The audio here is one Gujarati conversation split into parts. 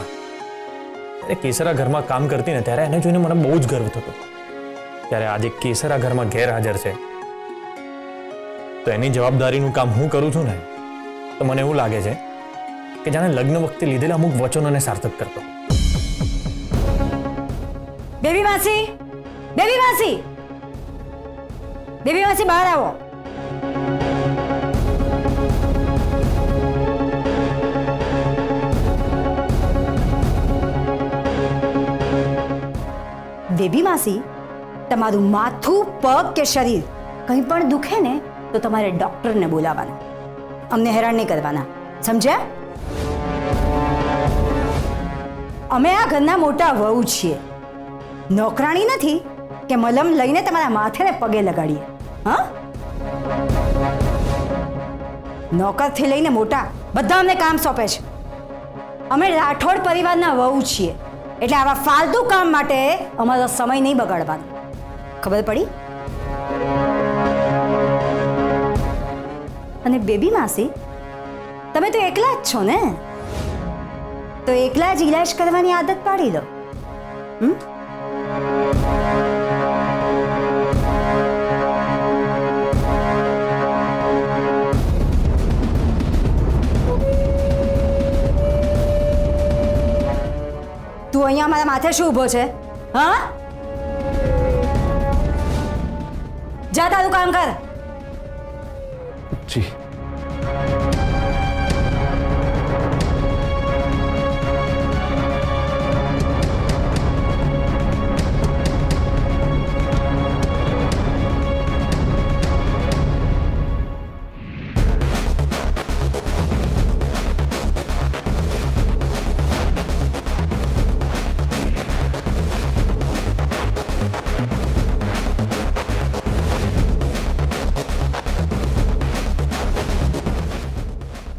ત્યારે કેસરા ઘરમાં કામ કરતી ને ત્યારે એને જોઈને મને બહુ જ ગર્વ થતો. ત્યારે આજે કેસરા ઘરમાં ગેરહાજર છે તો એની જવાબદારીનું કામ હું કરું છું ને, તો મને એવું લાગે છે કે જાણે લગ્ન વખતે લીધેલા અમુક વચનોને સાર્થક કરતો. બેબી માસી, બેબી માસી, બેબી માસી બહાર આવો. બેબી માસી, તમારું માથું, પગ કે શરીર કંઈ પણ દુખે ને તો તમારે ડોક્ટરને બોલાવવાના, અમને હેરાન નહીં કરવાના, સમજ્યા? અમે આ ઘરના મોટા વહુ છીએ, નોકરાણી નથી કે મલમ લઈને તમારા માથે ને પગે લગાડીએ. હા, નોકરથી લઈને મોટા બધા અમને કામ સોંપે છે. અમે રાઠોડ પરિવારના વહુ છીએ એટલે આવા ફાલતુ કામ માટે અમારો સમય નહીં બગાડવાનો. ખબર પડી? અને બેબી માસી, તમે તો એકલા જ છો ને, તો એકલા જ ઈલાજ કરવાની આદત પાડી દો. તું અહીંયા મારા માથે શું ઊભો છે? હા, જા તારું કામ કર. જી.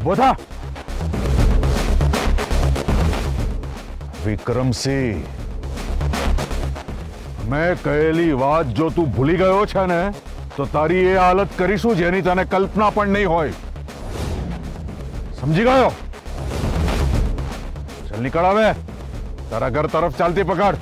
બોધા વિક્રમસિંહ, મેં કહેલી વાત જો તું ભૂલી ગયો છે ને તો તારી એ હાલત કરીશું જેની તને કલ્પના પણ નહીં હોય. સમજી ગયો? ચાલ નીકળ, આવે તારા ઘર તરફ ચાલતી પકડ.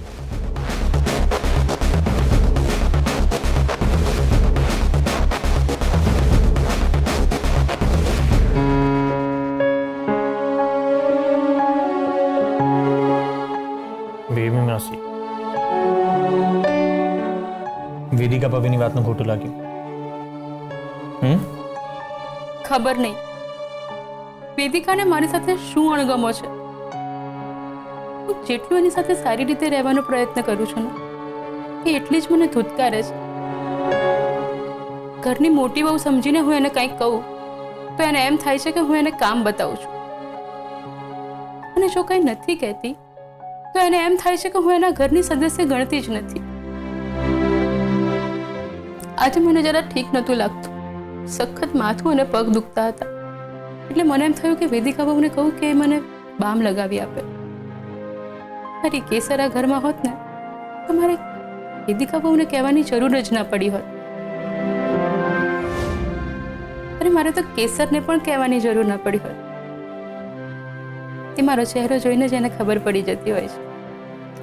વેદિકા ભાભીની વાતનું ખોટું લાગ્યું? ખબર નહીં વેદિકાને મારી સાથે શું અણગમો છે. હું જેટલું એની સાથે સારી રીતે રહેવાનો પ્રયત્ન કરું છું ને એ એટલી જ મને ધૂતકારે છે. ઘરની મોટી વહુ સમજીને હું એને કંઈક કહું તો એને એમ થાય છે કે હું એને કામ બતાવું છું, અને જો કંઈ નથી કહેતી તો એને એમ થાય છે કે હું એના ઘરની સદસ્ય ગણતી જ નથી. આજે મને જરા ઠીક નહોતું લાગતું, સખત માથું અને પગ દુખતા હતા, એટલે મને એમ થયું કે વેદિકા બહુને કહું કે મને બામ લગાવી આપે. મારી કેસરા ઘરમાં હોત ને તો મારે વેદિકા બહુને કહેવાની જરૂર જ ના પડી હોત, અને મારે તો કેસરને પણ કહેવાની જરૂર ના પડી હોત. તે મારો ચહેરો જોઈને જ એને ખબર પડી જતી હોય છે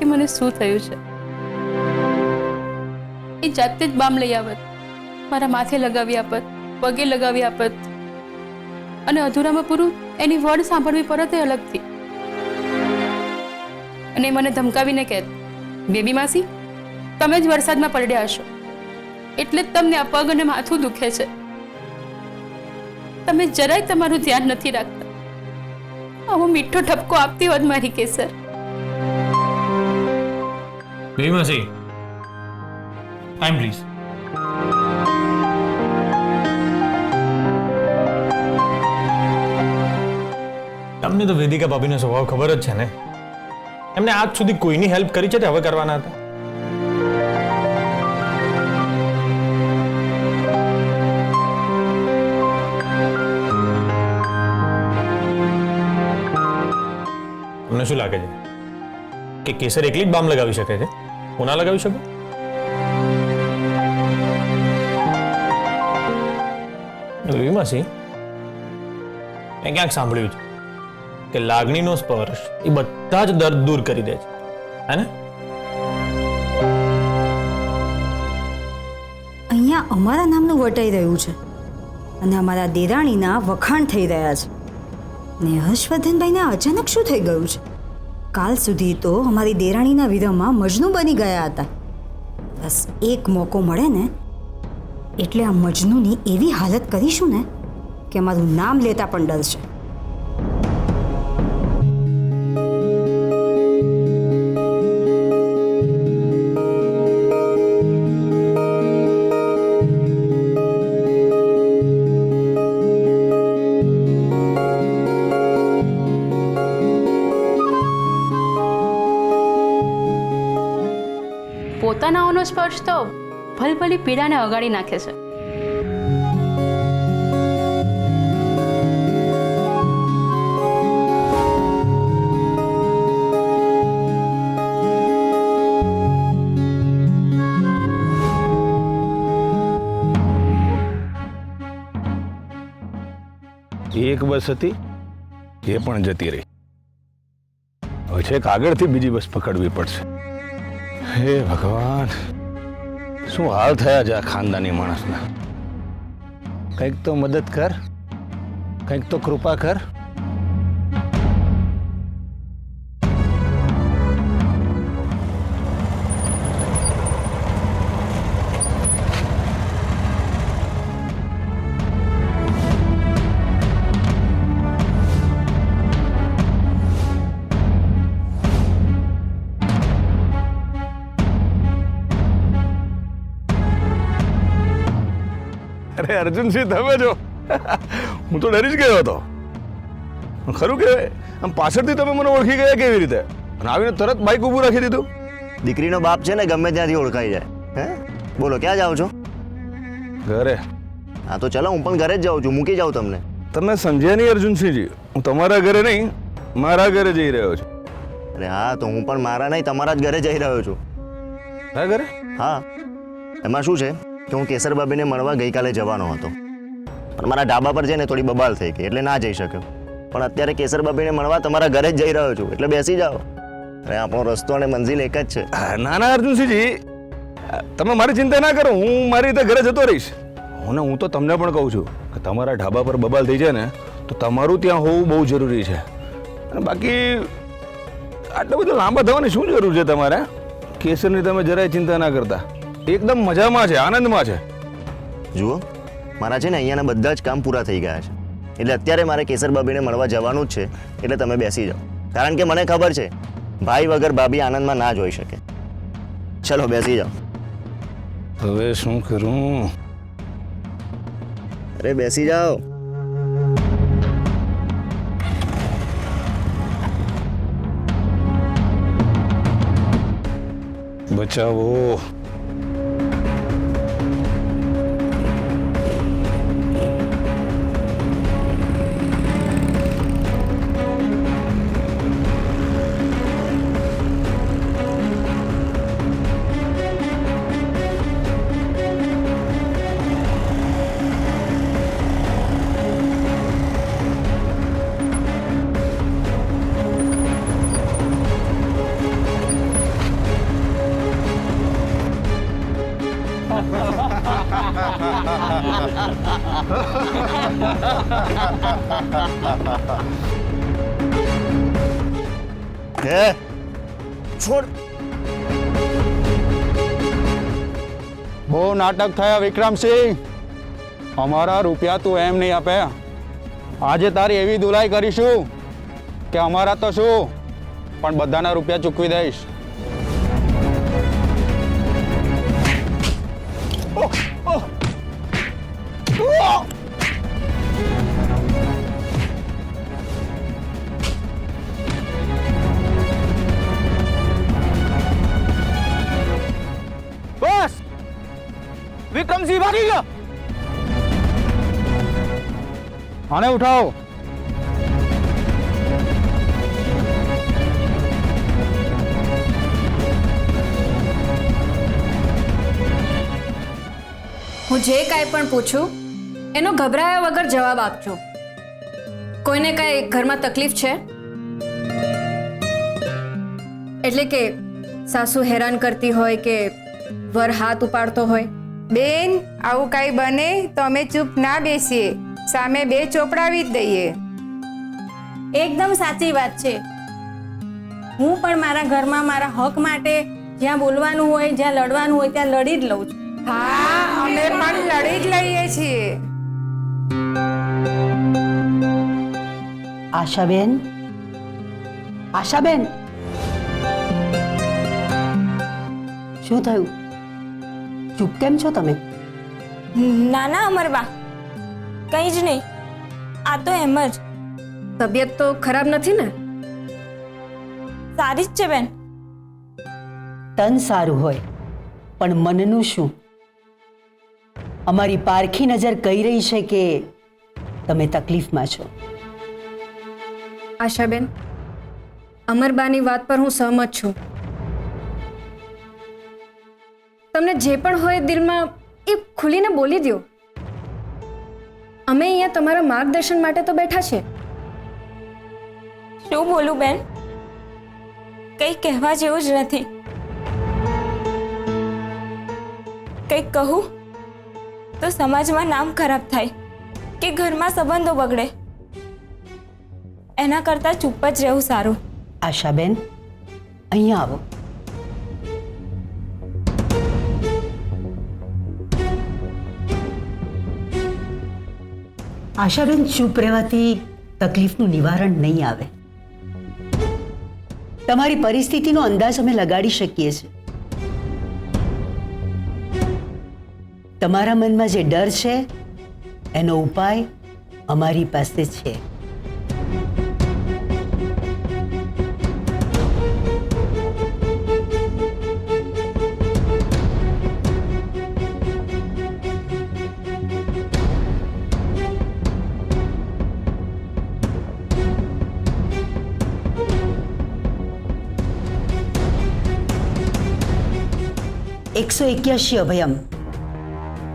કે મને શું થયું છે. એ જાતે જ બામ લઈ આવત, મારા માથે લગાવી આપત, પગે લગાવી આપત, અને અધૂરામાં પૂરું એની વર્ડ સાંભળવી પડત એ અલગથી. અને મને ધમકાવીને કહેત, બેબી માસી તમે જ વરસાદમાં પલડ્યા હશો એટલે જ તમને આ પગ અને માથું દુખે છે. તમે જરાય તમારું ધ્યાન નથી રાખતા. આવો મીઠો ઠપકો આપતી હોત મારી કેસર. બેબી માસી, ટાઈમ પ્લીઝ. તમને તો વેદિકા ભાભીનો સ્વભાવ ખબર જ છે ને, એમને આજ સુધી કોઈની હેલ્પ કરી છે તે હવે કરવાના હતા. તમને શું લાગે છે કે કેસર એકલી જ બામ લગાવી શકે છે? હું ના લગાવી શકું? માસી, મેં ક્યાંક સાંભળ્યું છે કે લાગણીનો સ્પર્શ એ બધા જ દર્દ દૂર કરી દે છે, હે ને? અહીંયા અમારા નામનું વટાઈ રહ્યું છે અને અમારા દેરાણીના વખાણ થઈ રહ્યા છે. ને હર્ષવર્ધનભાઈને અચાનક શું થઈ ગયું છે? કાલ સુધી તો અમારી દેરાણીના વિરહમાં મજનુ બની ગયા હતા. બસ એક મોકો મળે ને એટલે આ મજનુની એવી હાલત કરીશું ને કે અમારું નામ લેતા પણ ડરશે. પોતાનાઓનો સ્પર્શ તો ભલભલી પીડાને અગાડી નાખે છે. એક બસ હતી એ પણ જતી રહી. હવે છેક આગળથી બીજી બસ પકડવી પડશે. હે ભગવાન, શું હાલ થયા છે આ ખાનદાની માણસના. કંઈક તો મદદ કર, કંઈક તો કૃપા કર. અરે અર્જુનસિંહ, તમે જો, હું તો ડરી જ ગયો હતો. ખરું કહેવાય, આમ પાછળથી તમે મને ઓળખી ગયા કેવી રીતે? અને આવીને તરત બાઇક ઊભું રાખી દીધું. દીકરીનો બાપ છે ને ગમે ત્યાંથી ઓળખાઈ જાય. હે બોલો, ક્યાં જાઓ છો? ઘરે. હા તો ચલો, હું પણ ઘરે જ જાઉં છું, મૂકી જાઉં તમને. તમે સમજ્યા નહીં અર્જુનસિંહજી, હું તમારા ઘરે નહીં મારા ઘરે જઈ રહ્યો છું. અરે હા, તો હું પણ મારા નહીં તમારા જ ઘરે જઈ રહ્યો છું. હા, ઘરે? હા, એમાં શું છે કે હું કેસર બાબીને મળવા ગઈકાલે જવાનો હતો, પણ મારા ઢાબા પર જઈને થોડી બબાલ થઈ ગઈ એટલે ના જઈ શક્યો. પણ અત્યારે કેસર બાબીને મળવા તમારા ઘરે જ જઈ રહ્યો છું, એટલે બેસી જાઓ. અરે આપણો રસ્તો અને મંજિલ એક જ છે. ના ના અર્જુનસિંહજી, તમે મારી ચિંતા ના કરો, હું મારી રીતે ઘરે જતો રહીશ. હું તો તમને પણ કહું છું કે તમારા ઢાબા પર બબાલ થઈ જાય ને તો તમારું ત્યાં હોવું બહુ જરૂરી છે. અને બાકી આટલા બધા લાંબા થવાની શું જરૂર છે તમારે? કેસરની તમે જરાય ચિંતા ના કરતા, એકદમ મજામાં છે, આનંદમાં છે. જુઓ, મારા છે ને અહીંયાના બધા જ કામ પૂરા થઈ ગયા છે, એટલે અત્યારે મારે કેસર બાબીને મળવા જવાનું જ છે. એટલે તમે બેસી જાઓ, કારણ કે મને ખબર છે ભાઈ વગર ભાભી આનંદમાં ના જોઈ શકે. ચલો બેસી જાઓ. હવે શું કરું? અરે બેસી જાઓ. બચાવો. હે છોડ. બહુ નાટક થયા વિક્રમસિંહ, અમારા રૂપિયા તું એમ નહીં આપે. આજે તારી એવી ધુલાઈ કરીશું કે અમારા તો શું પણ બધાના રૂપિયા ચૂકવી દઈશ. બસ, વિક્રમસિંહ ભાગી ગયો. આને ઉઠાવો. હું જે કાંઈ પણ પૂછું એનો ગભરાયા વગર જવાબ આપજો. કોઈને કાંઈ ઘરમાં તકલીફ છે? એટલે કે સાસુ હેરાન કરતી હોય કે વર હાથ ઉપાડતો હોય? બેન, આવું કાંઈ બને તો અમે ચૂપ ના બેસીએ, સામે બે ચોપડાવી જ દઈએ. એકદમ સાચી વાત છે. હું પણ મારા ઘરમાં મારા હક માટે જ્યાં બોલવાનું હોય, જ્યાં લડવાનું હોય ત્યાં લડી જ લઉં છું. હા, અમે પણ લડી જ લઈએ છીએ. આશાબેન, આશાબેન, શું થયું? ચૂપ કેમ છો તમે? ના ના અમરબા, કંઈ જ નહીં. આ તો એમ જ. તબિયત તો ખરાબ નથી ને? સારી જ છે બેન. તન સારું હોય પણ મનનું શું? અમારી પારખી નજર કહી રહી છે કે તમે તકલીફમાં છો. આશાબેન, અમરબાની વાત પર હું સહમત છું. તમને જે પણ હોય દિલમાં એ ખુલીને બોલી દો. અમે અહીંયા તમારા માર્ગદર્શન માટે તો બેઠા છે. શું બોલું બેન? કંઈ કહેવા જેવું જ નથી. કંઈક કહું તો સમાજમાં નામ ખરાબ થાય કે ઘરમાં સંબંધો બગડે. એના કરતાં ચૂપ જ રહેવું સારું. આશાબેન, અહીંયા આવો. આશાબેન, ચૂપ રહેવાથી તકલીફનું નિવારણ નહીં આવે. તમારી પરિસ્થિતિનો અંદાજ અમે લગાડી શકીએ છીએ. તમારા મનમાં જે ડર છે એનો ઉપાય અમારી પાસે છે. ₹181 અભયમ.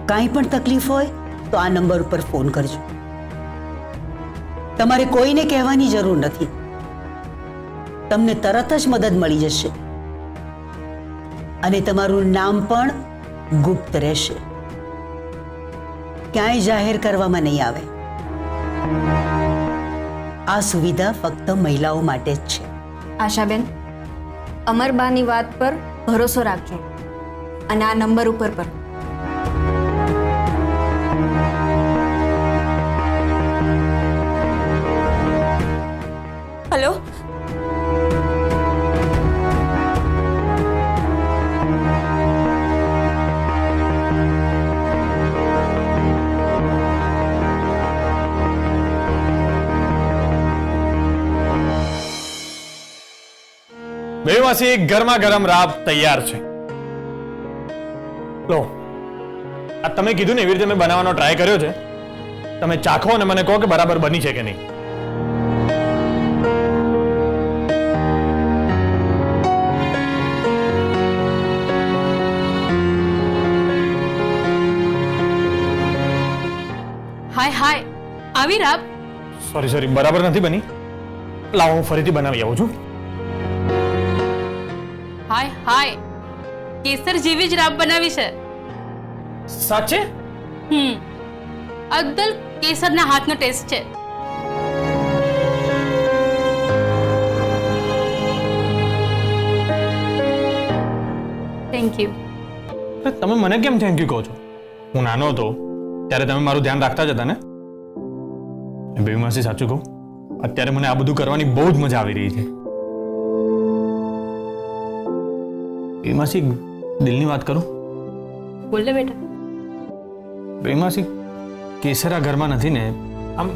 કાંઈ પણ તકલીફ હોય તો આ નંબર ઉપર ફોન કરજો. તમારે કોઈને કહેવાની જરૂર નથી. તમને તરત જ મદદ મળી જશે અને તમારું નામ પણ ગુપ્ત રહેશે. ક્યાંય જાહેર કરવામાં નહીં આવે. આ સુવિધા ફક્ત મહિલાઓ માટે જ છે. આશાબેન, અમરબાની વાત પર ભરોસો રાખજો અને આ નંબર ઉપર પર. હલો, બેમાંથી ગરમા ગરમ રાબ તૈયાર છે. લો, આ તમે કીધું ને એવી રીતે મેં બનાવવાનો ટ્રાય કર્યો છે. તમે ચાખો અને મને કહો કે બરાબર બની છે કે નહીં. હાય હાય, આવી રાબ. સોરી, બરાબર નથી બની. લાવો, હું ફરીથી બનાવી આવું છું. હાય હાય, કેસર જેવી જ રાબ બનાવી છે. સાચે? અદ્દલ કેસરના હાથનો ટેસ્ટ છે. Thank you. તમે મને કેમ થેન્ક યુ કહો છો? હું નાનો હતો ત્યારે તમે મારું ધ્યાન રાખતા જ હતા ને. બેબીમાસી, સાચું કહું, અત્યારે મને આ બધું કરવાની બહુ જ મજા આવી રહી છે. બેબીમાસી, દિલની વાત કરું? બોલ ને બેટા. બેબીમાસી, કેસરા ઘરમાં નથી ને, આમ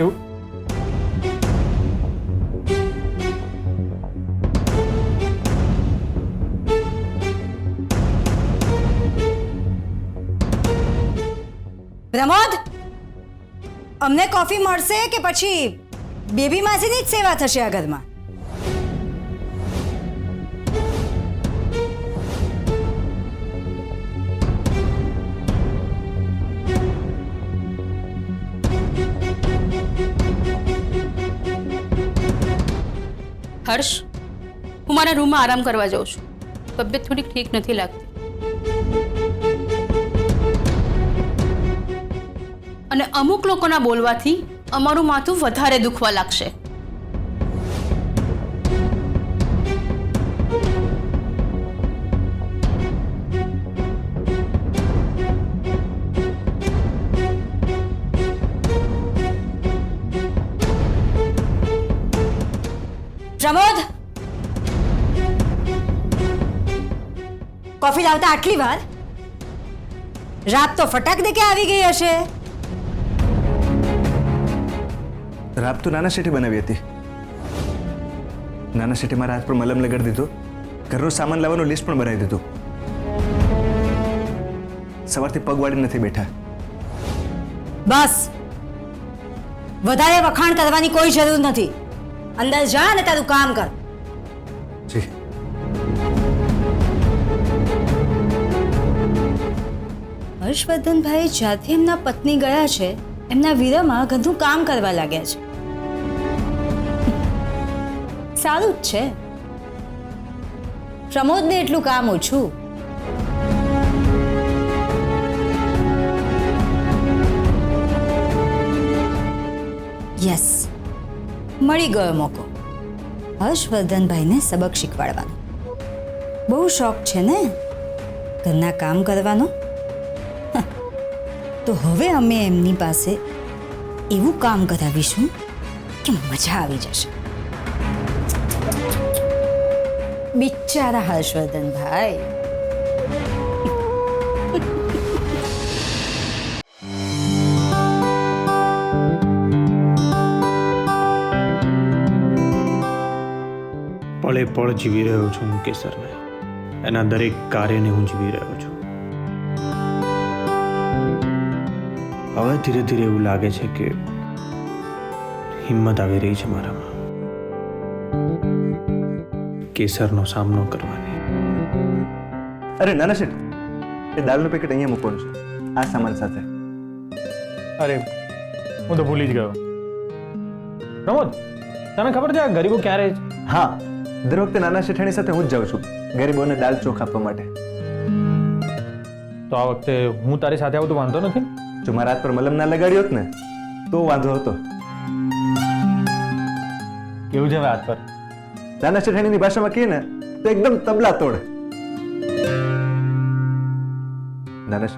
એવું. પ્રમોદ, અમને કોફી મળશે કે પછી બેબી માસીની જ સેવા થશે આ ઘરમાં? હર્ષ, હું મારા રૂમમાં આરામ કરવા જાઉં છું. તબિયત થોડીક ઠીક નથી લાગતી. અને અમુક લોકોના બોલવાથી અમારું માથું વધારે દુખવા લાગશે. પ્રમોદ, કોફી લાવતા આટલી વાર? રાત તો ફટાક દે કે આવી ગઈ હશે. રાત તો નાના શેઠે બનાવી હતી. નાના શેઠે મારા હાથ પર મલમ લગાડી દીધો, ઘરનો સામાન લાવવાનું લિસ્ટ પણ બનાવી દીધું. સવારથી પગ વાળી નથી બેઠા. બસ, વધારે વખાણ કરવાની કોઈ જરૂર નથી. અંદર જા અને તારું કામ કર. જી. હર્ષવર્ધનભાઈ જ્યારથી એમના પત્ની ગયા છે એમના વીરામાં ઘણું કામ કરવા લાગ્યા છે. સારું જ છે. પ્રમોદને એટલું કામ ઓછું. યસ, મળી ગયો મોકો હર્ષવર્ધનભાઈને સબક શીખવાડવાનો. બહુ શોખ છે ને ઘરના કામ કરવાનો. તો હવે અમે એમની પાસે એવું કામ કરાવીશું કે મજા આવી જશે. બિચારા હર્ષવર્ધનભાઈ. પળે પળ જીવી રહ્યો છું હું કેસરને. એના દરેક કાર્યને હું જીવી રહ્યો છું. હવે ધીરે ધીરે એવું લાગે છે કે હિંમત આવી રહી છે મારામાં કેસરનો સામનો કરવાની. અરે નાના શેઠ, એ દાળનું પેકેટ અહીંયા મૂકવાનું છે, આ સામાન સાથે. અરે હું તો ભૂલી જ ગયો. પ્રમોદ, તને ખબર છે આ ગરીબો ક્યારે છે? હા, દર વખતે નાના શેઠાણી સાથે હું જ જાઉં છું ગરીબોને દાળ ચોખ આપવા માટે. તો આ વખતે હું તારી સાથે આવું તો વાંધો નથી? જો મારા હાથ પર મલમ ના લગાડી હોત ને તો વાંધો હતો. કેવું છે હવે હાથ પર? નાના શેઠાણીની ભાષામાં કહીએ ને તો એકદમ તબલા તોડ. નાના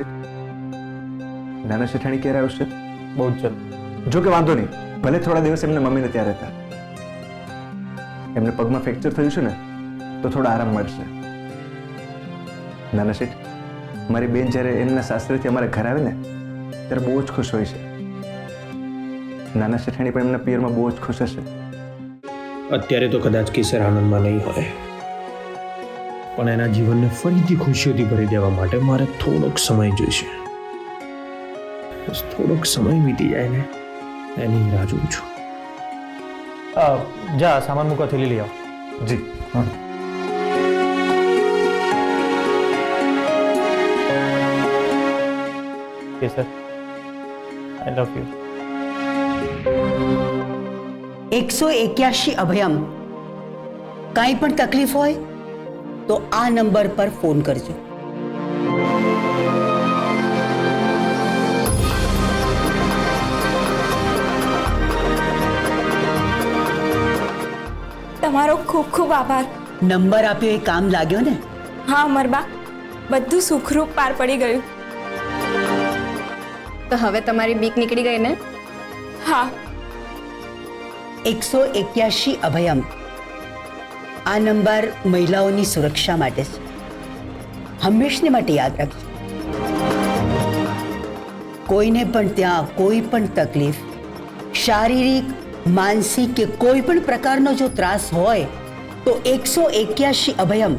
શેઠાણી ક્યારે આવશે? બહુ જ ચાલ. જો કે વાંધો નહીં, ભલે થોડા દિવસ એમને મમ્મીને ત્યાં રહેતા. એમને પગમાં ફ્રેક્ચર થયું છે ને તો થોડા આરામ મળશે. નાના શેઠ, મારી બેન જ્યારે એમના સાસરેથી અમારા ઘર આવે ને ત્યારે બહુ જ ખુશ હોય છે. નાના શેઠાણી પણ એમના પિયરમાં બહુ જ ખુશ હશે. અત્યારે તો કદાચ કેસર આનંદમાં નહીં હોય, પણ એના જીવનને ફરીથી ખુશીઓથી ભરી દેવા માટે મારે થોડોક સમય જોઈશે. બસ થોડોક સમય વીતી જાય ને એની રાહ જોઉં છું. જા સામાન મૂકવા થેલી લઈ આવ. જી. કેસર, આઈ લવ યુ. 181 અભયમ. કાંઈ પણ તકલીફ હોય તો આ નંબર પર ફોન કરજો. તમારો ખૂબ ખૂબ આભાર. નંબર આપ્યો એ કામ લાગ્યો ને? હા અમરબા, બધું સુખરૂપ પાર પડી ગયું. તો હવે તમારી બીક નીકળી ગઈ ને? હા. 181 અભયમ. આ નંબર મહિલાઓની સુરક્ષા માટે છે. હંમેશને માટે યાદ રાખજો. કોઈને પણ ત્યાં કોઈ પણ તકલીફ, શારીરિક, માનસિક કે કોઈ પણ પ્રકારનો જો ત્રાસ હોય તો 181 અભયમ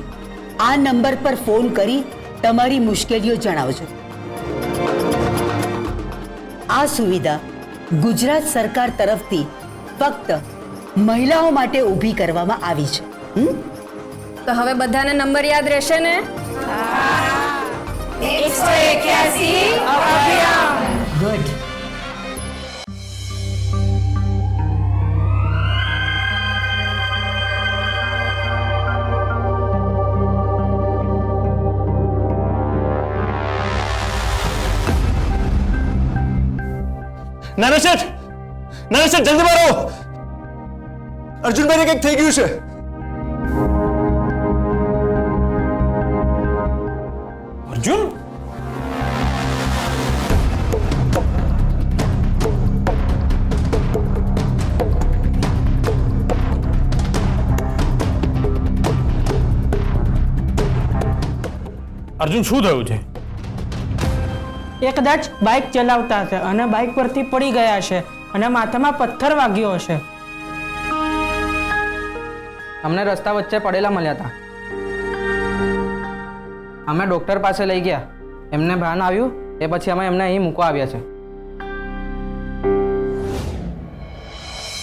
આ નંબર પર ફોન કરી તમારી મુશ્કેલીઓ જણાવજો. આ સુવિધા ગુજરાત સરકાર તરફથી ફક્ત મહિલાઓ માટે ઊભી કરવામાં આવી છે. તો હવે બધાને નંબર યાદ રહેશે ને? 181 અભયમ. ગુડ. નાના શેઠ જલ્દી મારો અર્જુનભાઈને કંઈક થઈ ગયું છે. અર્જુન અર્જુન શું થયું છે? એ કદાચ બાઇક ચલાવતા હતા અને બાઇક પરથી પડી ગયા છે અને માથામાં પથ્થર વાગ્યો હશે. અમને રસ્તા વચ્ચે પડેલા મળ્યા હતા. અમે ડૉક્ટર પાસે લઈ ગયા. એમને ભાન આવ્યું એ પછી અમે એમને અહીં મૂકવા આવ્યા છે.